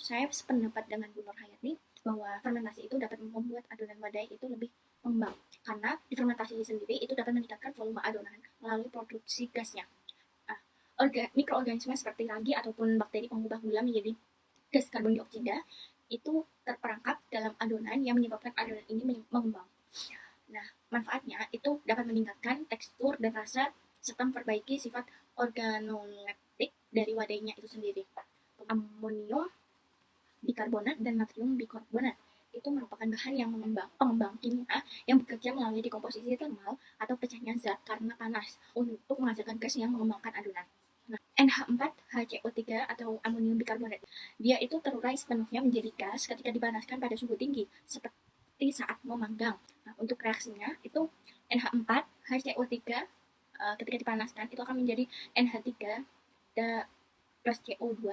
saya sependapat dengan Bu Nur Hayati bahwa fermentasi itu dapat membuat adonan wadai itu lebih mengembang, karena di fermentasi sendiri itu dapat meningkatkan volume adonan melalui produksi gasnya. Nah, mikroorganisme seperti ragi ataupun bakteri pengubah gula menjadi gas karbon dioksida itu terperangkap dalam adonan yang menyebabkan adonan ini mengembang. Nah, manfaatnya itu dapat meningkatkan tekstur dan rasa serta memperbaiki sifat organoleptik dari wadainya itu sendiri. Amonium bikarbonat dan natrium bikarbonat itu merupakan bahan yang pengembang kimia yang bekerja melalui dekomposisi termal atau pecahnya zat karena panas untuk menghasilkan gas yang mengembangkan adonan. Nah, NH4HCO3 atau amonium bikarbonat, dia itu terurai sepenuhnya menjadi gas ketika dipanaskan pada suhu tinggi, seperti saat memanggang. Nah, untuk reaksinya itu NH4HCO3 ketika dipanaskan itu akan menjadi NH3 plus CO2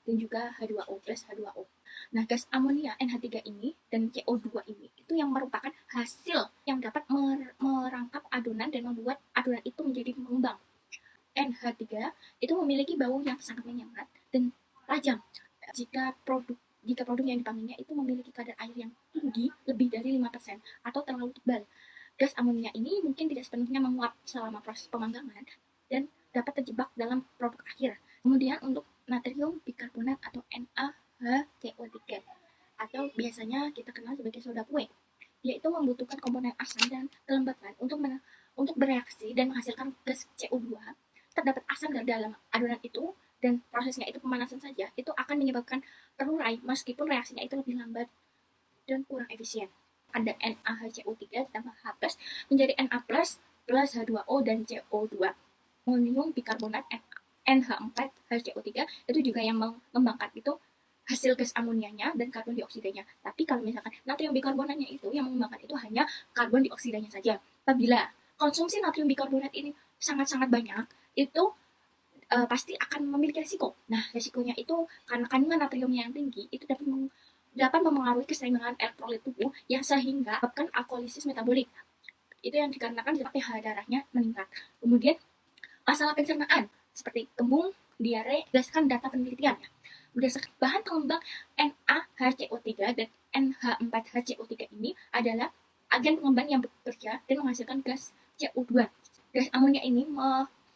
dan juga H2O plus H2O. Nah, gas amonia NH3 ini dan CO2 ini itu yang merupakan hasil yang dapat merangkap adonan dan membuat adonan itu menjadi mengembang. NH3 itu memiliki bau yang sangat menyengat dan tajam. Jika produk yang dipanggilnya itu memiliki kadar air yang tinggi lebih dari 5% atau terlalu tebal. Gas amonia ini mungkin tidak sepenuhnya menguap selama proses pemanggangan dan dapat terjebak dalam produk akhir. Kemudian untuk natrium bikarbonat atau NaHCO3 atau biasanya kita kenal sebagai soda kue, dia itu membutuhkan komponen asam dan kelembapan untuk bereaksi dan menghasilkan gas CO2. Terdapat asam di dalam adonan itu dan prosesnya itu pemanasan saja itu akan menyebabkan terurai meskipun reaksinya itu lebih lambat dan kurang efisien. Ada NaHCO3 ditambah H+ menjadi Na+ plus H2O dan CO2. Amonium bikarbonat NH4HCO3 itu juga yang mengembangkan itu hasil gas amonianya dan karbon dioksidanya. Tapi kalau misalkan natrium bikarbonatnya itu yang mengembangkan itu hanya karbon dioksidanya saja. Apabila konsumsi natrium bikarbonat ini sangat-sangat banyak, itu pasti akan memiliki risiko. Nah, risikonya itu karena kandungan natriumnya yang tinggi itu dapat memengaruhi keseimbangan elektrolit tubuh yang sehingga menyebabkan alkolisis metabolik. Itu yang dikarenakan pH darahnya meningkat. Kemudian masalah pencernaan seperti kembung, diare, berdasarkan data penelitian. Berdasarkan bahan pengembang NaHCO3 dan NH4HCO3 ini adalah agen pengembang yang bekerja dan menghasilkan gas CO2. Gas amonia ini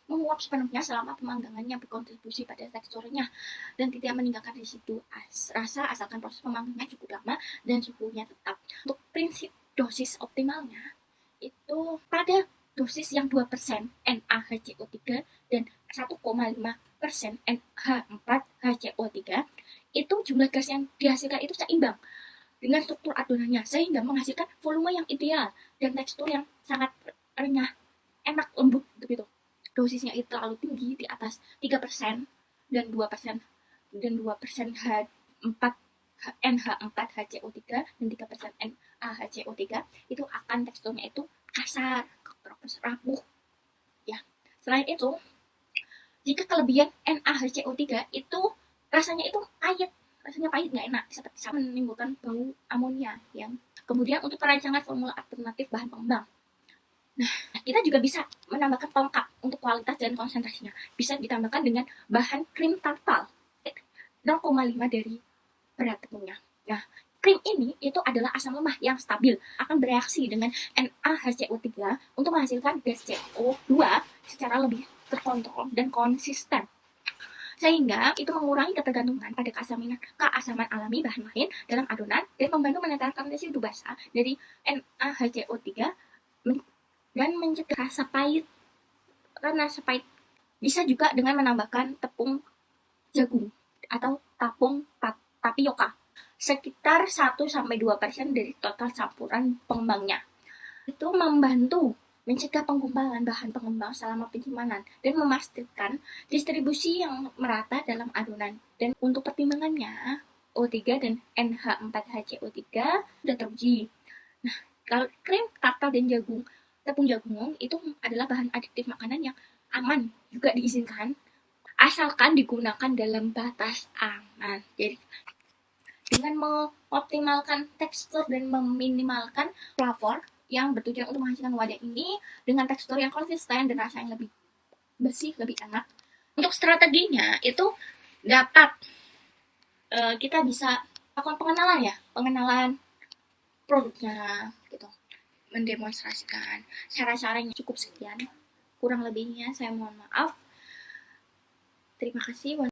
menguap sepenuhnya selama pemanggangan yang berkontribusi pada teksturnya dan tidak meninggalkan residu rasa asalkan proses pemanggangan cukup lama dan suhunya tetap. Untuk prinsip dosis optimalnya itu pada dosis yang 2% NaHCO3 dan 1,5% NH4HCO3 itu jumlah gas yang dihasilkan itu seimbang dengan struktur adonannya sehingga menghasilkan volume yang ideal dan tekstur yang sangat renyah, enak, lembut begitu. Dosisnya itu terlalu tinggi di atas 3% dan 2% H4 NH4HCO3 dan 3% NaHCO3 itu akan teksturnya itu kasar, rapuh ya. Selain itu, jika kelebihan NaHCO3 itu rasanya itu pahit, nggak enak, seperti sama menimbulkan bau amonia yang. Kemudian untuk perancangan formula alternatif bahan pengembang, nah kita juga bisa menambahkan pelengkap untuk kualitas dan konsentrasinya. Bisa ditambahkan dengan bahan krim tartal 0,5 dari berat tepungnya. Nah, krim ini itu adalah asam lemah yang stabil, akan bereaksi dengan NaHCO3 untuk menghasilkan gas CO2 secara lebih terkontrol dan konsisten. Sehingga itu mengurangi ketergantungan pada keasaman alami bahan lain dalam adonan dan membantu menetralkan residu basah dari NaHCO3 dan mencegah rasa pahit. Karena rasa pahit bisa juga dengan menambahkan tepung jagung atau tapioka sekitar 1-2% dari total campuran pengembangnya. Itu membantu mencegah penggumpalan bahan pengembang selama penyimpanan dan memastikan distribusi yang merata dalam adonan. Dan untuk pertimbangannya, O3 dan NH4HCO3 sudah teruji. Nah, kalau krim tartal dan tepung jagung itu adalah bahan adiktif makanan yang aman, juga diizinkan asalkan digunakan dalam batas aman. Jadi dengan mengoptimalkan tekstur dan meminimalkan flavor yang bertujuan untuk menghasilkan wadah ini dengan tekstur yang konsisten dan rasa yang lebih bersih, lebih enak. Untuk strateginya itu dapat kita bisa lakukan pengenalan produknya gitu, mendemonstrasikan cara-caranya. Cukup sekian, kurang lebihnya saya mohon maaf. Terima kasih.